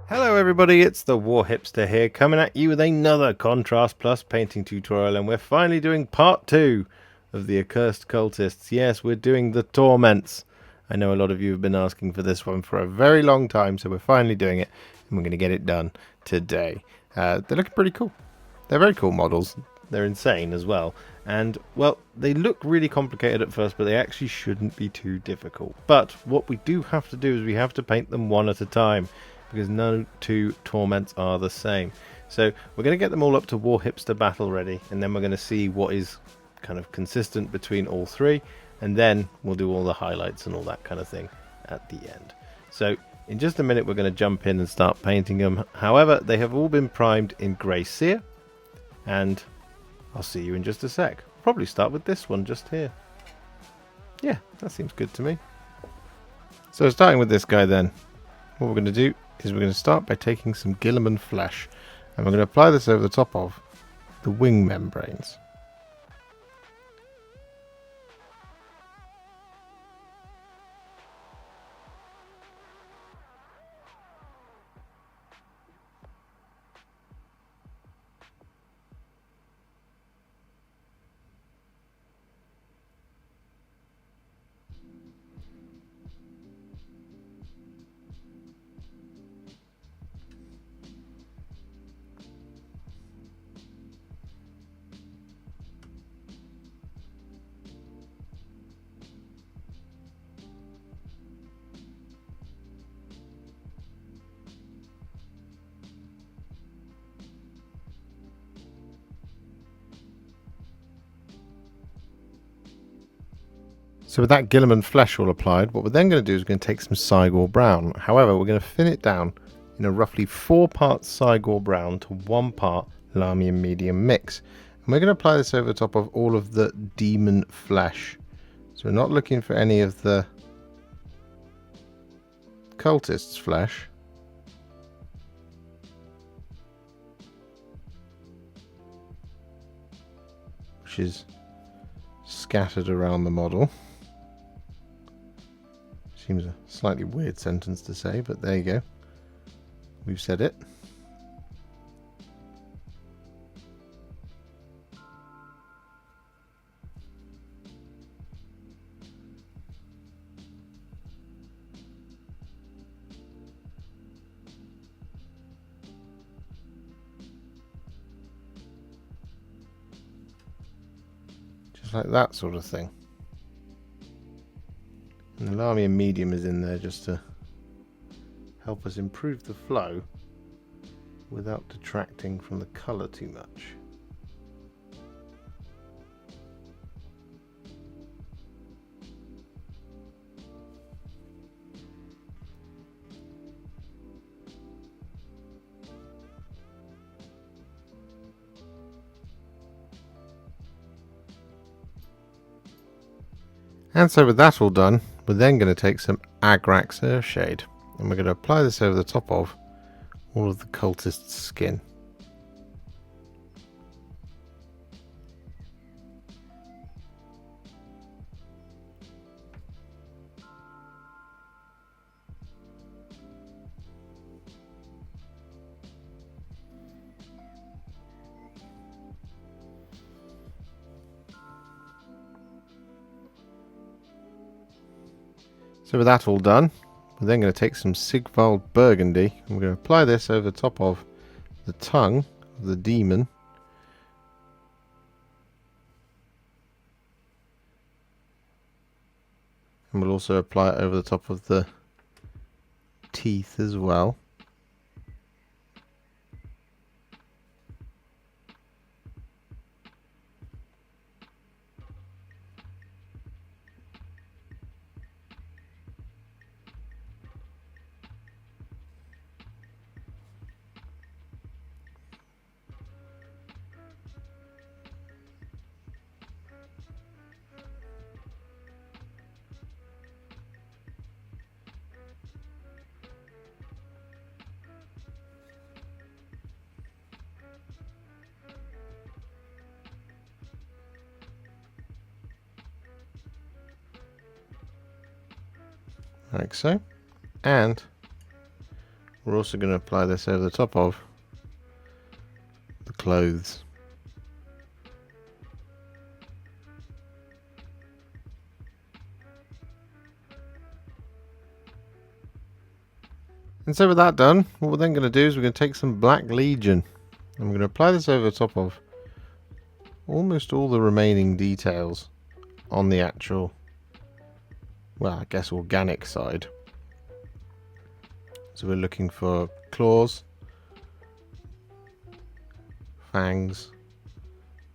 Hello everybody, it's the War Hipster here, coming at you with another Contrast Plus painting tutorial, and we're finally doing part 2 of the Accursed Cultists. Yes, we're doing the Torments. I know a lot of you have been asking for this one for a very long time, so we're finally doing it, and we're going to get it done today. They're looking pretty cool. They're very cool models. They're insane as well. And, well, they look really complicated at first, but they actually shouldn't be too difficult. But what we do have to do is we have to paint them one at a time, because no two Torments are the same. So we're going to get them all up to War Hipster Battle ready, and then we're going to see what is kind of consistent between all three, and then we'll do all the highlights and all that kind of thing at the end. So in just a minute we're going to jump in and start painting them. However, they have all been primed in Grey Seer, and I'll see you in just a sec. Probably start with this one just here. Yeah, that seems good to me. So starting with this guy then, what we're going to do is we're going to start by taking some Guilliman Flesh, and we're going to apply this over the top of the wing membranes. So with that Guilliman Flesh all applied, what we're then going to do is we're going to take some Cygor Brown. However, we're going to thin it down in a roughly 4 parts Cygor Brown to 1 part Lahmian Medium mix. And we're going to apply this over the top of all of the demon flesh. So we're not looking for any of the cultist's flesh. Which is scattered around the model. Seems a slightly weird sentence to say, but there you go. We've said it. Just like that sort of thing. And the Lahmian Medium is in there just to help us improve the flow without detracting from the colour too much. And so with that all done, we're then going to take some Agrax Earthshade, and we're going to apply this over the top of all of the cultist's skin. So with that all done, we're then going to take some Sigvald Burgundy, and we're going to apply this over the top of the tongue of the demon. And we'll also apply it over the top of the teeth as well. Like so. And we're also going to apply this over the top of the clothes. And so with that done, what we're then going to do is we're going to take some Black Legion and we're going to apply this over the top of almost all the remaining details on the actual, well, I guess organic side. So we're looking for claws, fangs,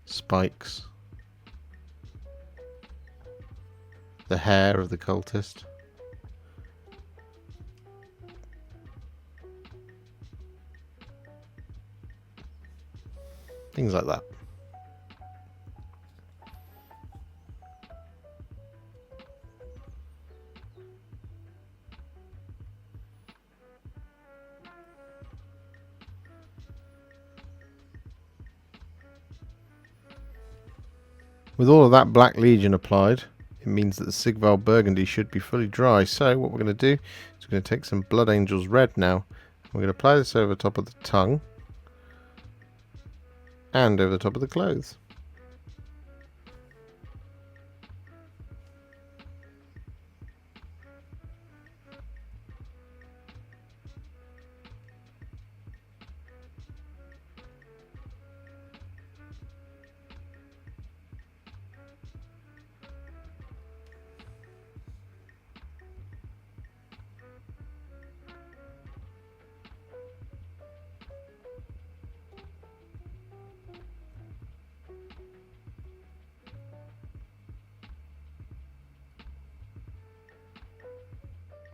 spikes, the hair of the cultist, things like that. With all of that Black Legion applied, it means that the Sigvald Burgundy should be fully dry. So what we're going to do is we're going to take some Blood Angels Red now. We're going to apply this over the top of the tongue and over the top of the clothes.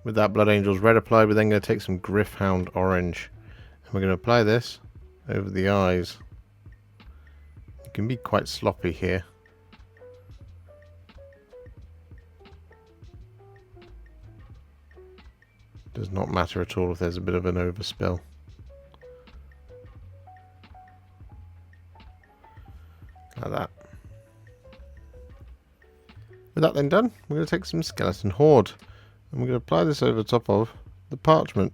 With that Blood Angels Red applied, we're then going to take some Gryph-Hound Orange. And we're going to apply this over the eyes. It can be quite sloppy here. Does not matter at all if there's a bit of an overspill. Like that. With that then done, we're going to take some Skeleton Horde. And we're going to apply this over the top of the parchment.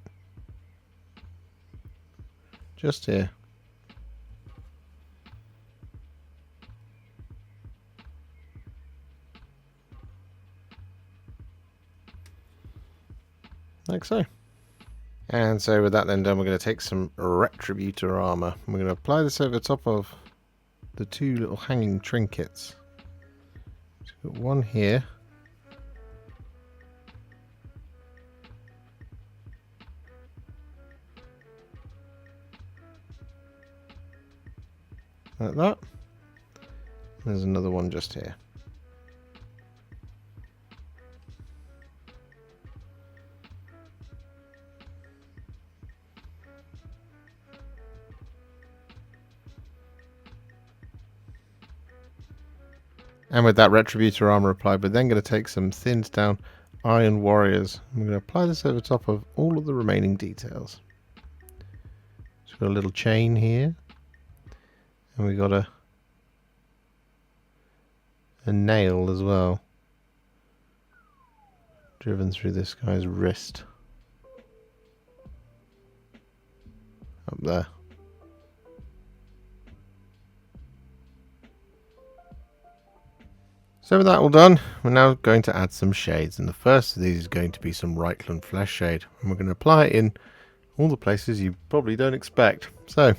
Just here. Like so. And so with that then done, we're going to take some Retributor Armour. We're going to apply this over the top of the two little hanging trinkets. So we've got one here. Like that. There's another one just here. And with that Retributor Armour applied, we're then going to take some thinned down Iron Warriors. I'm going to apply this over top of all of the remaining details. So we've got a little chain here. And we got a nail as well, driven through this guy's wrist. Up there. So with that all done, we're now going to add some shades. And the first of these is going to be some Reikland Fleshshade. And we're going to apply it in all the places you probably don't expect. So,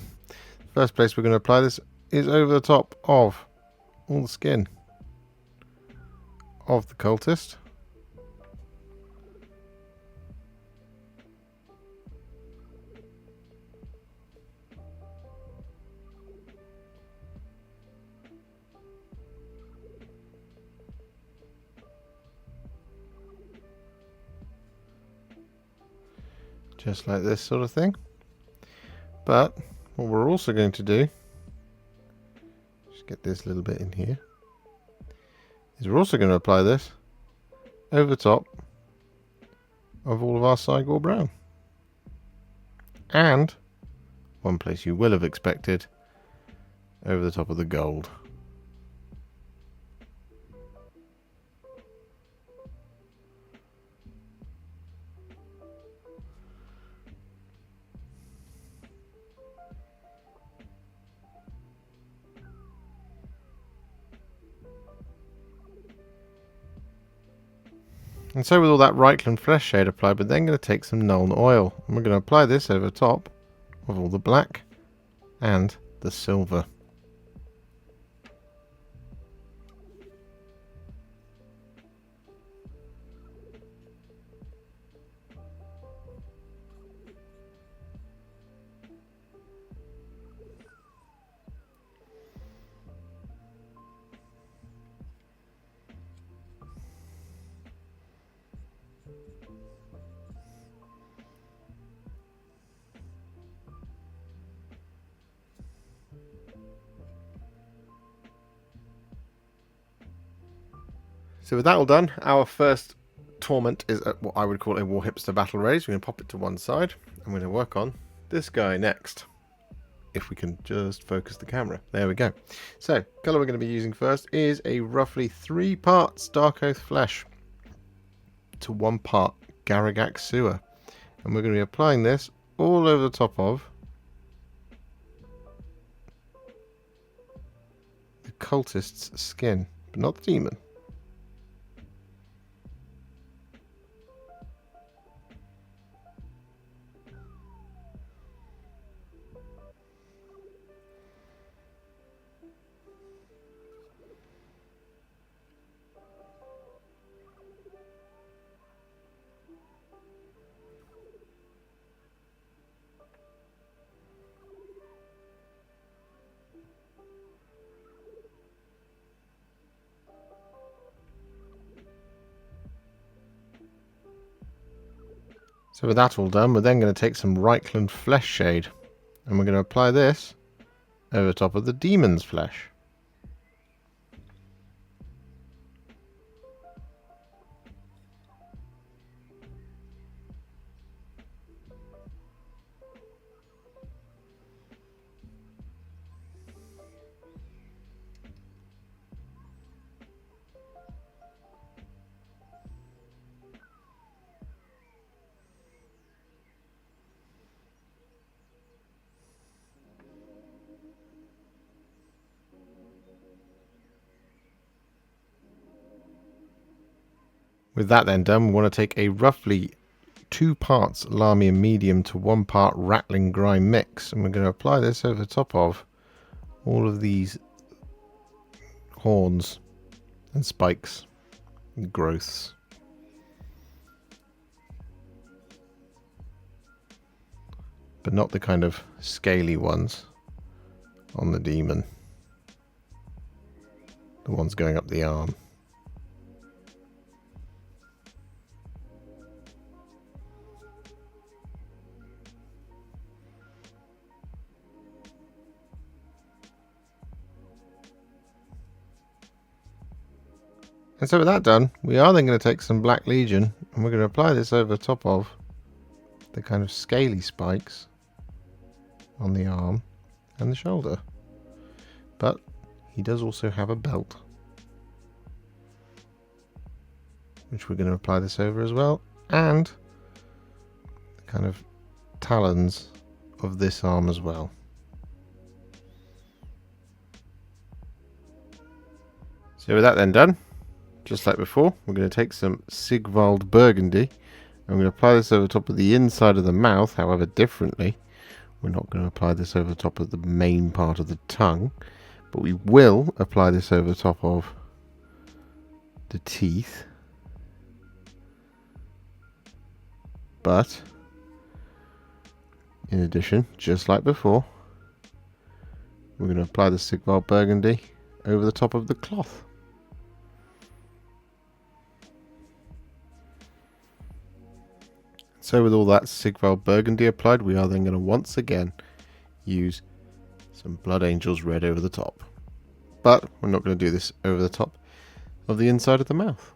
first place we're going to apply this is over the top of all the skin of the cultist. just like this sort of thing. But what we're also going to do, just get this little bit in here, is we're also going to apply this over the top of all of our Cygor Brown. And one place you will have expected, over the top of the gold. And so with all that Reikland Fleshshade applied, we're then going to take some Nuln Oil. And we're going to apply this over top of all the black and the silver. So with that all done, our first Torment is at what I would call a War Hipster battle raise. We're going to pop it to one side, and we're going to work on this guy next. If we can just focus the camera. There we go. So, colour we're going to be using first is a roughly 3 parts Darkoath Flesh to 1 part Garaghak Seer. And we're going to be applying this all over the top of the cultist's skin, but not the demon. So with that all done, we're then going to take some Reikland Fleshshade, and we're going to apply this over the top of the demon's flesh. With that then done, we want to take a roughly 2 parts Lahmian Medium to 1 part Ratling Grime mix, and we're going to apply this over the top of all of these horns and spikes and growths. But not the kind of scaly ones on the demon. The ones going up the arm. And so with that done, we are then going to take some Black Legion, and we're going to apply this over the top of the kind of scaly spikes on the arm and the shoulder. But he does also have a belt, which we're going to apply this over as well, and the kind of talons of this arm as well. So with that then done, just like before, we're going to take some Sigvald Burgundy, and we're going to apply this over the top of the inside of the mouth, however differently. We're not going to apply this over the top of the main part of the tongue, but we will apply this over the top of the teeth. But, in addition, just like before, we're going to apply the Sigvald Burgundy over the top of the cloth. So with all that Sigvald Burgundy applied, we are then going to once again use some Blood Angels Red over the top. But we're not going to do this over the top of the inside of the mouth.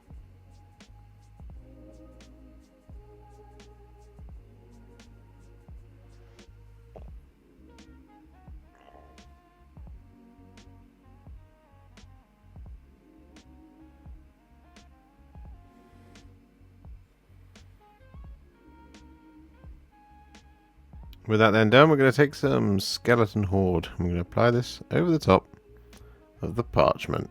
With that then done, we're going to take some Skeleton Horde. I'm going to apply this over the top of the parchment.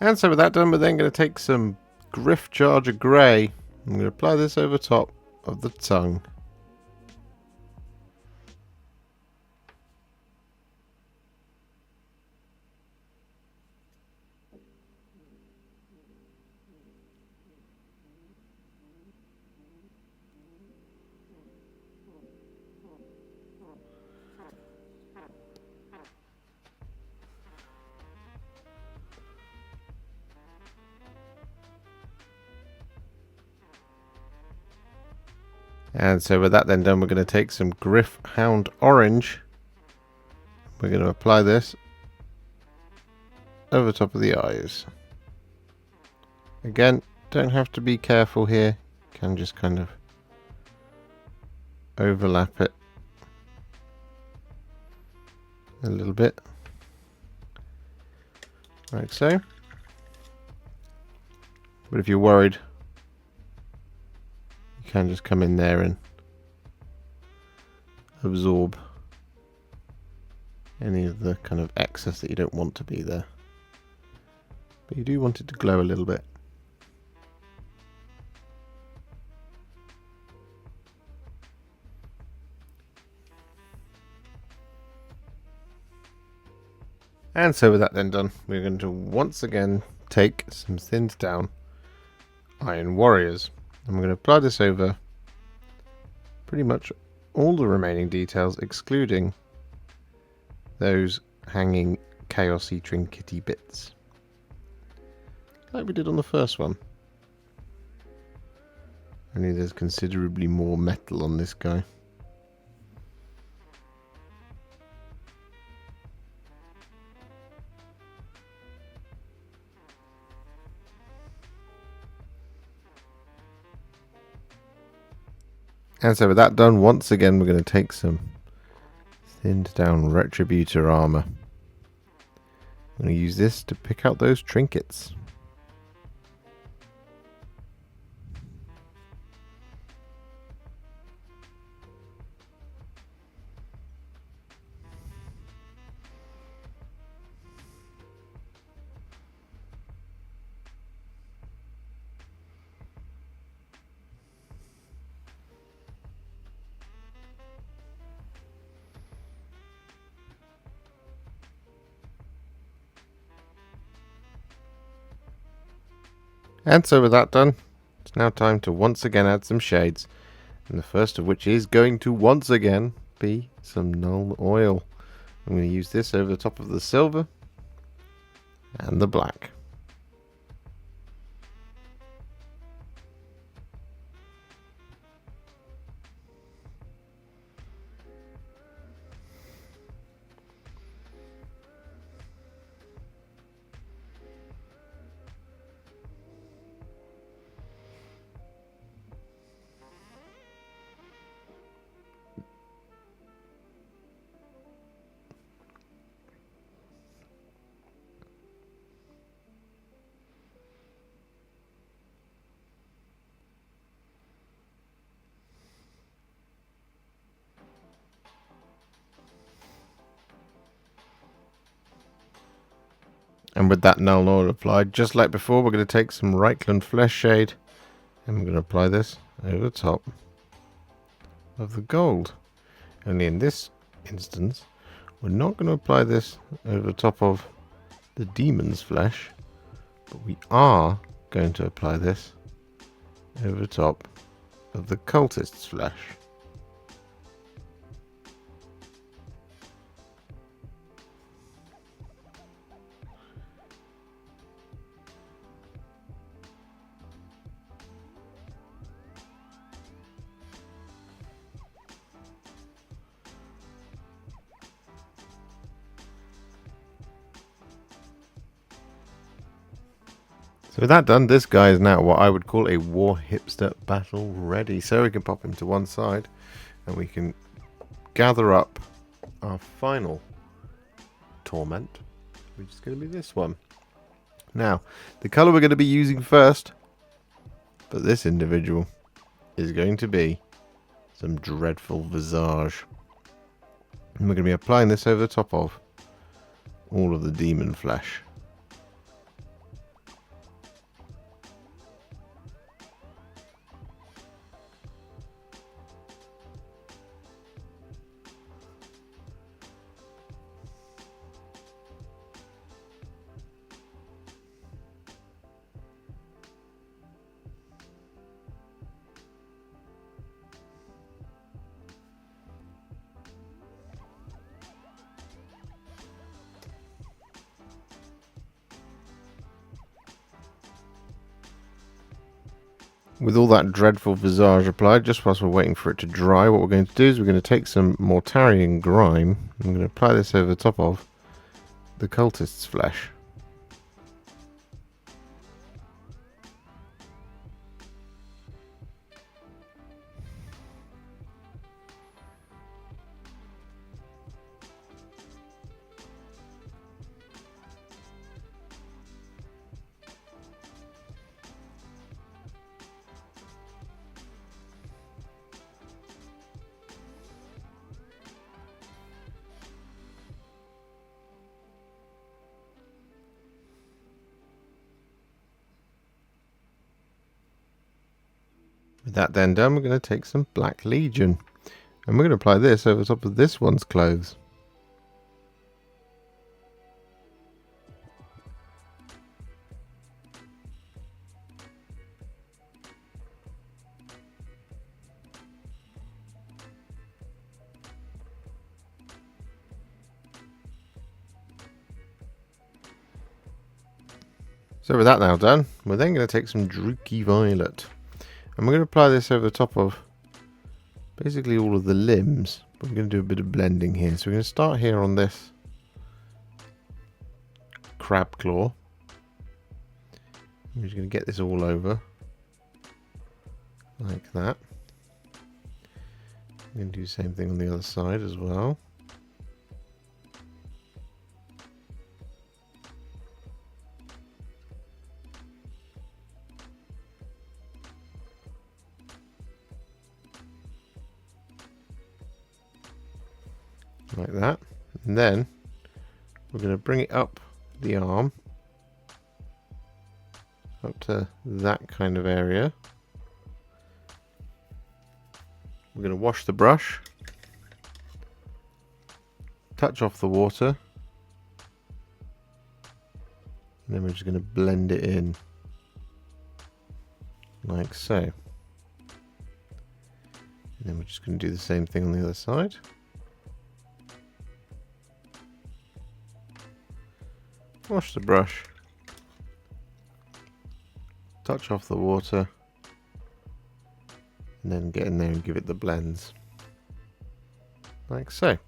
And so with that done, we're then going to take some Gryph-Charger Grey. I'm going to apply this over top of the tongue. And so with that then done, we're going to take some Gryph-Hound Orange. We're going to apply this over top of the eyes. Again, don't have to be careful here. You can just kind of overlap it a little bit, like so. But if you're worried, you can just come in there and absorb any of the kind of excess that you don't want to be there. But you do want it to glow a little bit. And so with that then done, we're going to once again take some thinned down Iron Warriors. And we're going to apply this over pretty much all the remaining details, excluding those hanging chaosy trinkety bits, like we did on the first one. Only there's considerably more metal on this guy. And so with that done, once again we're going to take some thinned down Retributor Armour. I'm going to use this to pick out those trinkets. And so with that done, it's now time to once again add some shades. And the first of which is going to once again be some Nuln Oil. I'm going to use this over the top of the silver and the black. And with that Nuln Oil applied, just like before, we're going to take some Reikland Fleshshade and we're going to apply this over the top of the gold. Only in this instance, we're not going to apply this over the top of the demon's flesh, but we are going to apply this over the top of the cultist's flesh. So with that done, this guy is now what I would call a war hipster battle ready. So we can pop him to one side and we can gather up our final torment, which is going to be this one. Now, the colour we're going to be using first for this individual is going to be some dreadful Visage. And we're going to be applying this over the top of all of the demon flesh. With all that dreadful Visage applied, just whilst we're waiting for it to dry, what we're going to do is we're going to take some Mortarion Grime. I'm going to apply this over the top of the Cultist's Flesh. With that then done, we're going to take some Black Legion. And we're going to apply this over top of this one's clothes. So with that now done, we're then going to take some Druchii Violet. And we're going to apply this over the top of basically all of the limbs. But we're going to do a bit of blending here. So we're going to start here on this crab claw. We're just going to get this all over. Like that. I'm going to do the same thing on the other side as well. Like that, and then we're going to bring it up the arm up to that kind of area. We're going to wash the brush, touch off the water, and then we're just going to blend it in like so. And then we're just going to do the same thing on the other side. Wash the brush, touch off the water, and then get in there and give it the blends. Like so. I'm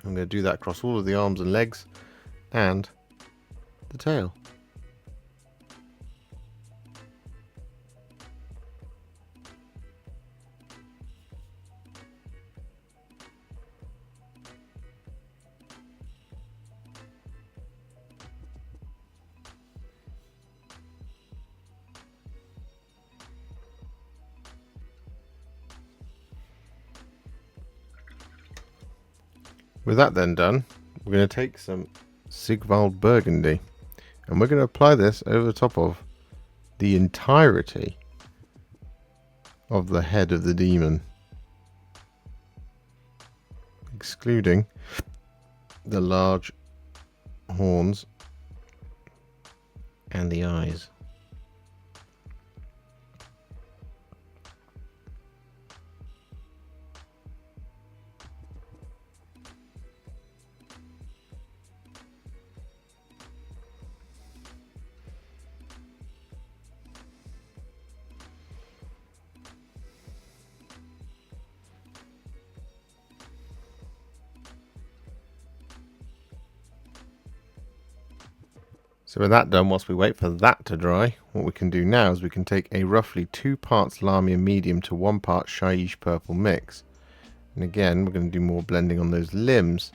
going to do that across all of the arms and legs and the tail. With that then done, we're going to take some Sigvald Burgundy and we're going to apply this over the top of the entirety of the head of the demon, excluding the large horns and the eyes. So with that done, whilst we wait for that to dry, what we can do now is we can take a roughly 2 parts Lahmian Medium to 1 part Shyish Purple mix. And again, we're going to do more blending on those limbs.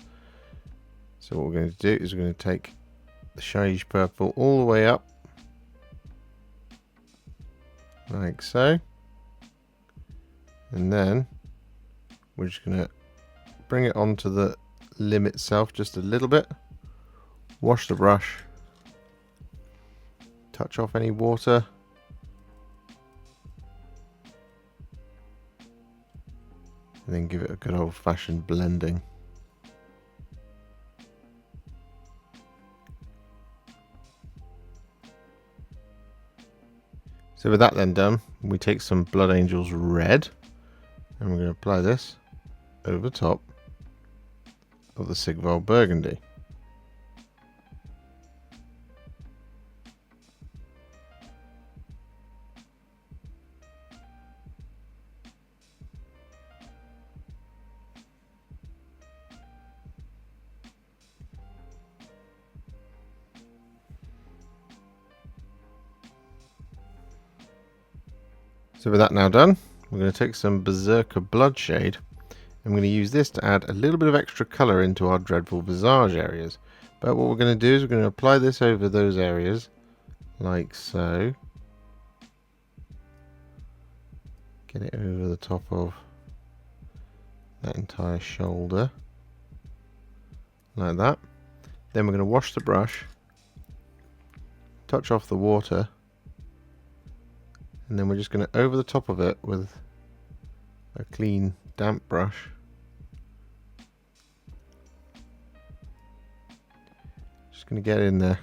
So what we're going to do is we're going to take the Shyish Purple all the way up, like so. And then we're just going to bring it onto the limb itself just a little bit. Wash the brush. Touch off any water. And then give it a good old-fashioned blending. So with that then done, we take some Blood Angels Red, and we're going to apply this over top of the Sigvald Burgundy. So with that now done, we're going to take some Berserker Bloodshade. I'm going to use this to add a little bit of extra colour into our dreadful Visage areas. But what we're going to do is we're going to apply this over those areas, like so. Get it over the top of that entire shoulder, like that. Then we're going to wash the brush, touch off the water, and then we're just going to over the top of it with a clean damp brush. Just going to get in there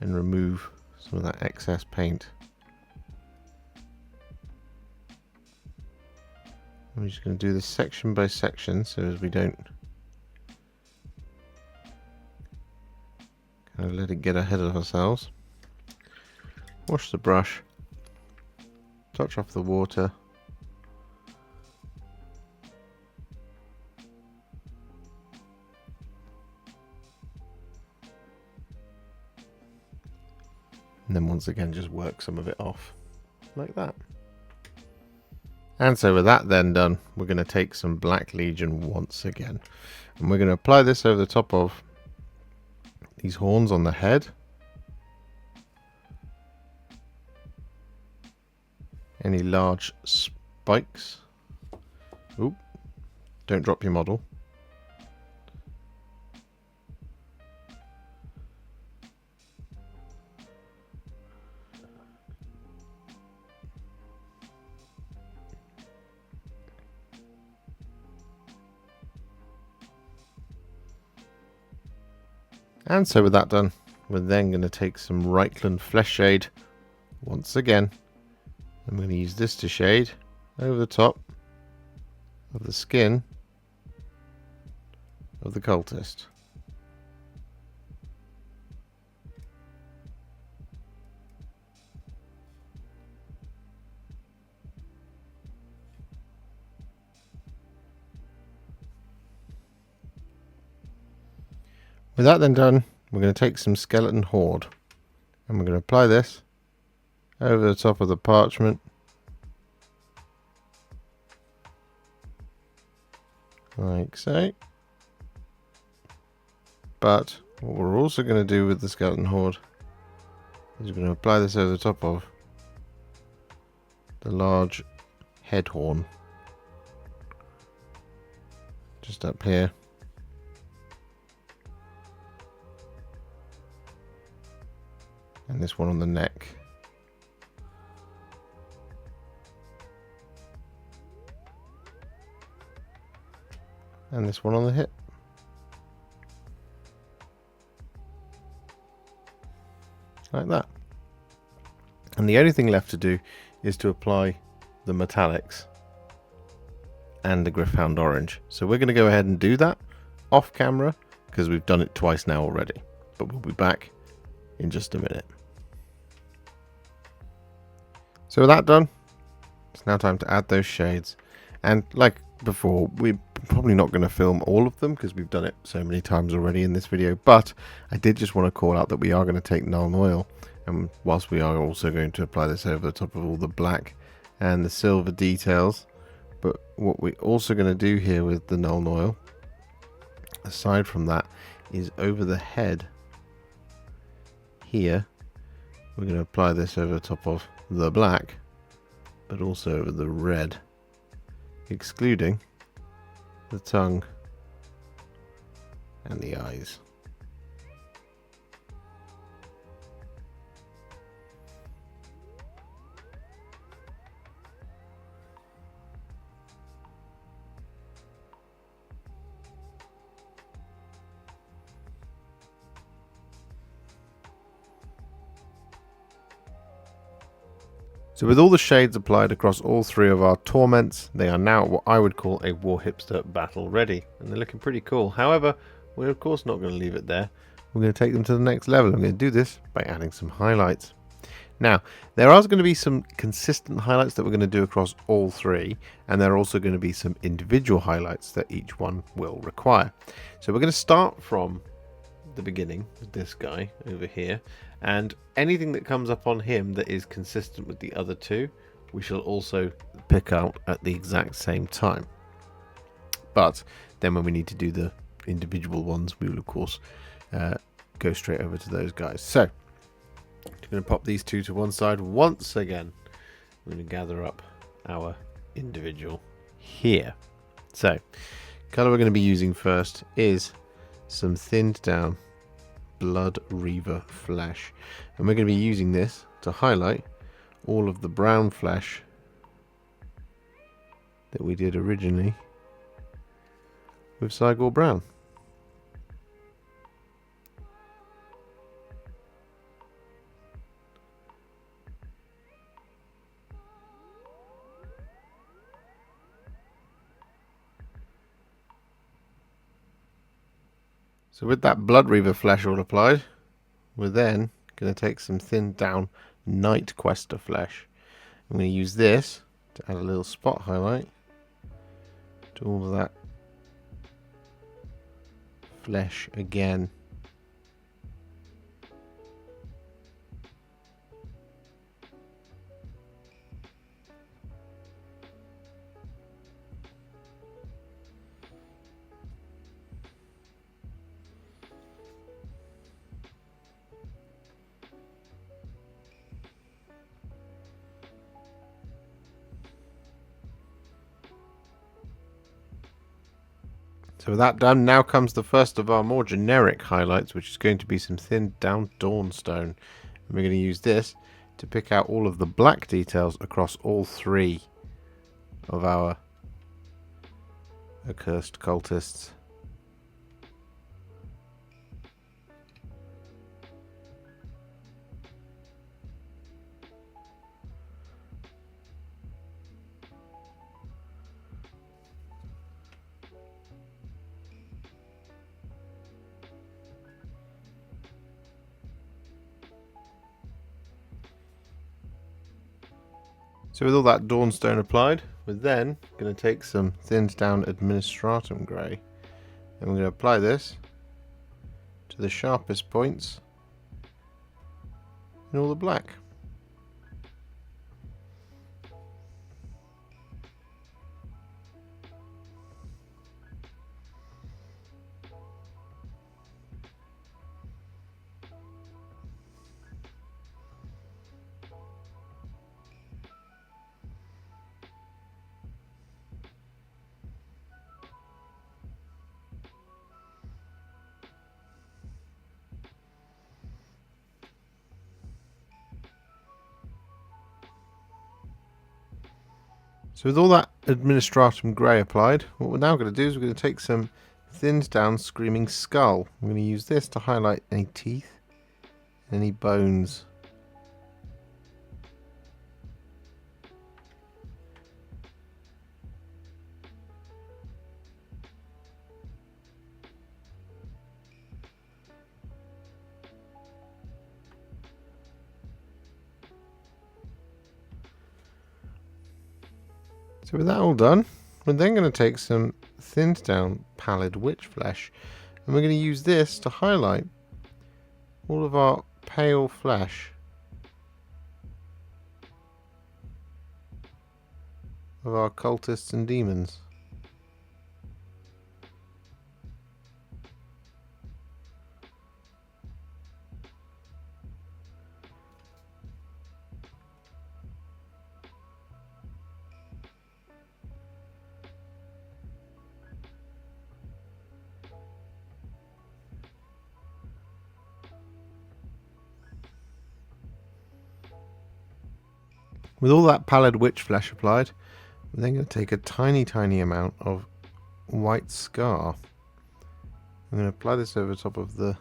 and remove some of that excess paint. I'm just going to do this section by section so as we don't kind of let it get ahead of ourselves. Wash the brush. Touch off the water. And then once again just work some of it off like that. And so with that then done, we're going to take some Black Legion once again. And we're going to apply this over the top of these horns on the head. Any large spikes. Oop, don't drop your model. And so with that done, we're then going to take some Reikland Fleshshade once again. I'm going to use this to shade over the top of the skin of the cultist. With that then done, we're going to take some Skeleton Horde and we're going to apply this over the top of the parchment, like so. But what we're also going to do with the Skeleton Horde is we're going to apply this over the top of the large head horn, just up here. And this one on the neck. And this one on the hip. Like that. And the only thing left to do is to apply the metallics and the Gryph-Hound Orange. So we're going to go ahead and do that off camera because we've done it twice now already. But we'll be back in just a minute. So with that done, it's now time to add those shades. And like before, we're probably not going to film all of them because we've done it so many times already in this video, but I did just want to call out that we are going to take Nuln Oil, and whilst we are also going to apply this over the top of all the black and the silver details, but what we're also going to do here with the Nuln Oil, aside from that, is over the head here, we're going to apply this over the top of the black, but also over the red, excluding the tongue and the eyes. So with all the shades applied across all three of our torments, they are now what I would call a War Hipster battle ready, and they're looking pretty cool. However, we're of course not going to leave it there. We're going to take them to the next level. I'm going to do this by adding some highlights. Now, there are going to be some consistent highlights that we're going to do across all three, and there are also going to be some individual highlights that each one will require. So we're going to start from the beginning with this guy over here, and anything that comes up on him that is consistent with the other two, we shall also pick out at the exact same time. But then when we need to do the individual ones, we will of course go straight over to those guys. So I'm going to pop these two to one side once again. We're going to gather up our individual here. So colour we're going to be using first is some thinned down Bloodreaver Flesh, and we're going to be using this to highlight all of the brown flesh that we did originally with Cygor Brown. So with that Bloodreaver Flesh all applied, we're then going to take some thinned down Knight-Questor Flesh. I'm going to use this to add a little spot highlight to all of that flesh again. So with that done, now comes the first of our more generic highlights, which is going to be some thinned down Dawnstone. And we're going to use this to pick out all of the black details across all three of our Accursed Cultists. So with all that Dawnstone applied, we're then going to take some thinned down Administratum Grey, and we're going to apply this to the sharpest points in all the black. So with all that Administratum Grey applied, what we're now going to do is we're going to take some thinned down Screaming Skull. I'm going to use this to highlight any teeth, any bones. So with that all done, we're then going to take some thinned down Pallid Witch Flesh, and we're going to use this to highlight all of our pale flesh of our cultists and demons. With all that Pallid Witch Flesh applied, we're then going to take a tiny amount of white scar. I'm going to apply this over top of the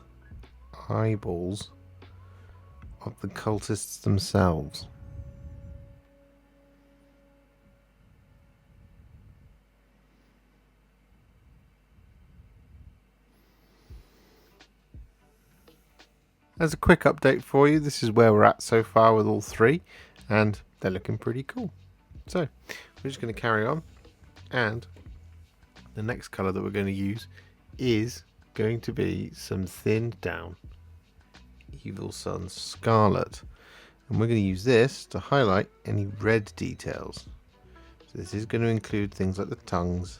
eyeballs of the cultists themselves. As a quick update for you, this is where we're at so far with all three, and they're looking pretty cool. So we're just going to carry on, and the next colour that we're going to use is going to be some thinned down Evil Sunz Scarlet, and we're going to use this to highlight any red details. So this is going to include things like the tongues,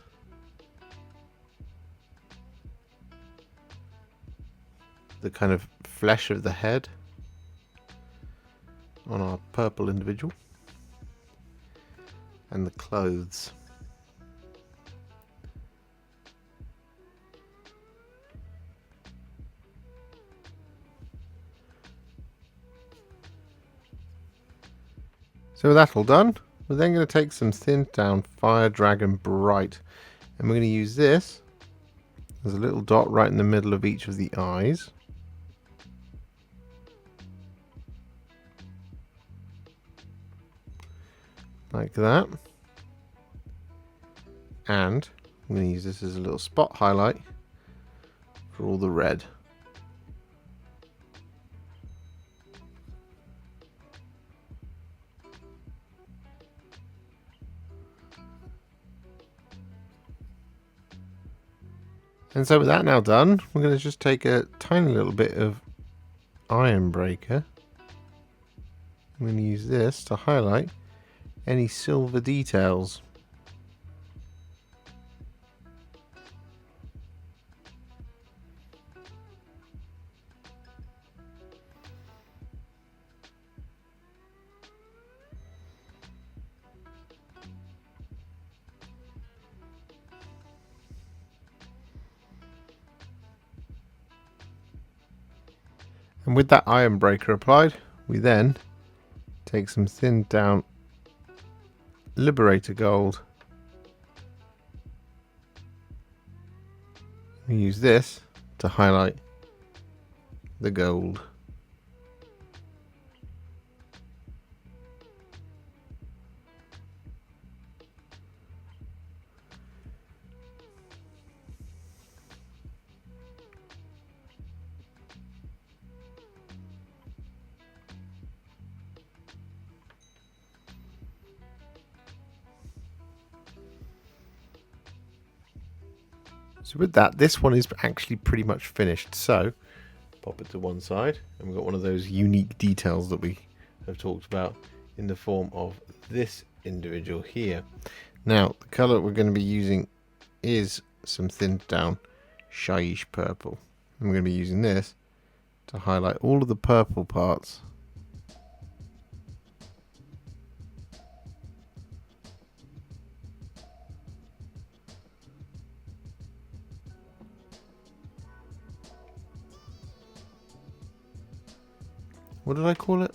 the kind of flesh of the head on our purple individual, and the clothes. So with that all done, we're then going to take some thinned down Fire Dragon Bright, and we're going to use this as a little dot right in the middle of each of the eyes. Like that. And I'm going to use this as a little spot highlight for all the red. And so with that now done, we're going to just take a tiny little bit of Ironbreaker. I'm going to use this to highlight any silver details. And with that Ironbreaker applied, we then take some thinned down Liberator Gold. We use this to highlight the gold. So with that, this one is actually pretty much finished. So pop it to one side, and we've got one of those unique details that we have talked about in the form of this individual here. Now, the colour we're going to be using is some thinned down Shyish Purple. And we're going to be using this to highlight all of the purple parts. What did I call it?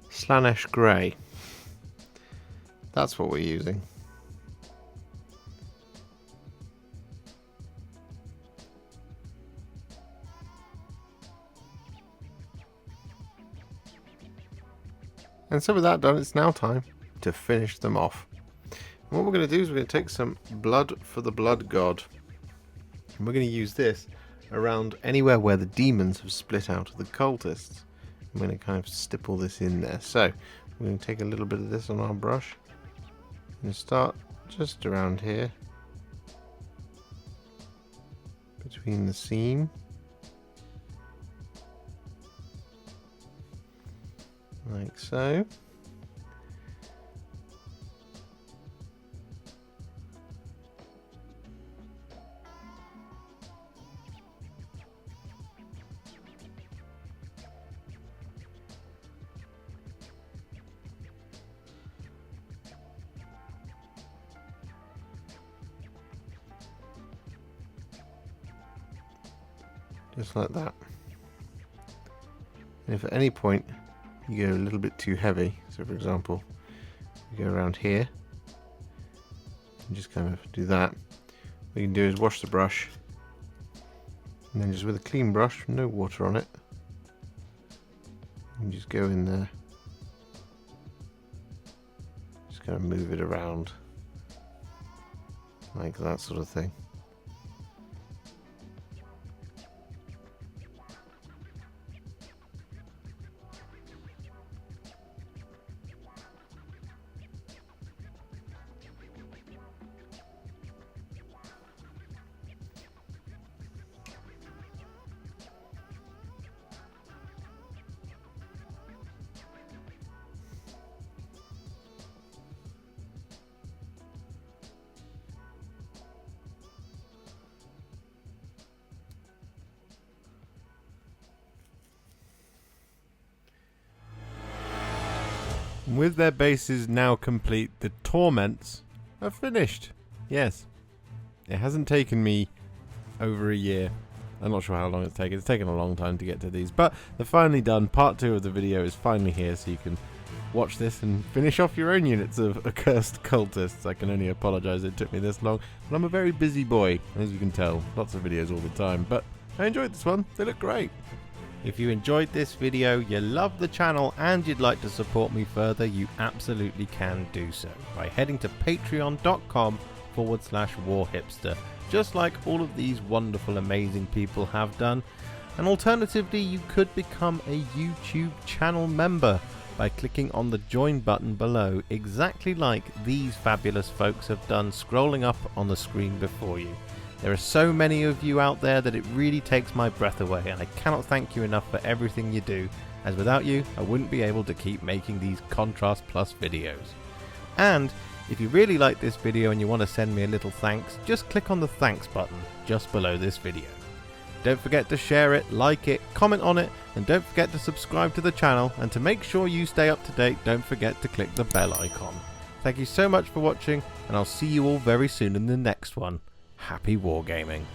Slaanesh Grey. That's what we're using. And so with that done, it's now time to finish them off. And what we're going to do is we're going to take some blood for the blood god. And we're going to use this around anywhere where the demons have split out of the cultists. I'm going to kind of stipple this in there. So we're going to take a little bit of this on our brush and start just around here, between the seam, like so. Just like that. And if at any point you go a little bit too heavy, so for example, you go around here and just kind of do that, what you can do is wash the brush and then just with a clean brush, no water on it, and just go in there, just kind of move it around like that sort of thing. With their bases now complete, the Torments are finished. Yes. It hasn't taken me over a year. I'm not sure how long it's taken. It's taken a long time to get to these. But they're finally done. Part 2 of the video is finally here, so you can watch this and finish off your own units of Accursed Cultists. I can only apologise it took me this long. But I'm a very busy boy, as you can tell. Lots of videos all the time. But I enjoyed this one. They look great. If you enjoyed this video, you love the channel and you'd like to support me further, you absolutely can do so by heading to patreon.com/warhipster, just like all of these wonderful, amazing people have done. And alternatively, you could become a YouTube channel member by clicking on the join button below, exactly like these fabulous folks have done, scrolling up on the screen before you. There are so many of you out there that it really takes my breath away, and I cannot thank you enough for everything you do, as without you I wouldn't be able to keep making these Contrast Plus videos. And if you really like this video and you want to send me a little thanks, just click on the thanks button just below this video. Don't forget to share it, like it, comment on it, and don't forget to subscribe to the channel, and to make sure you stay up to date, don't forget to click the bell icon. Thank you so much for watching, and I'll see you all very soon in the next one. Happy wargaming.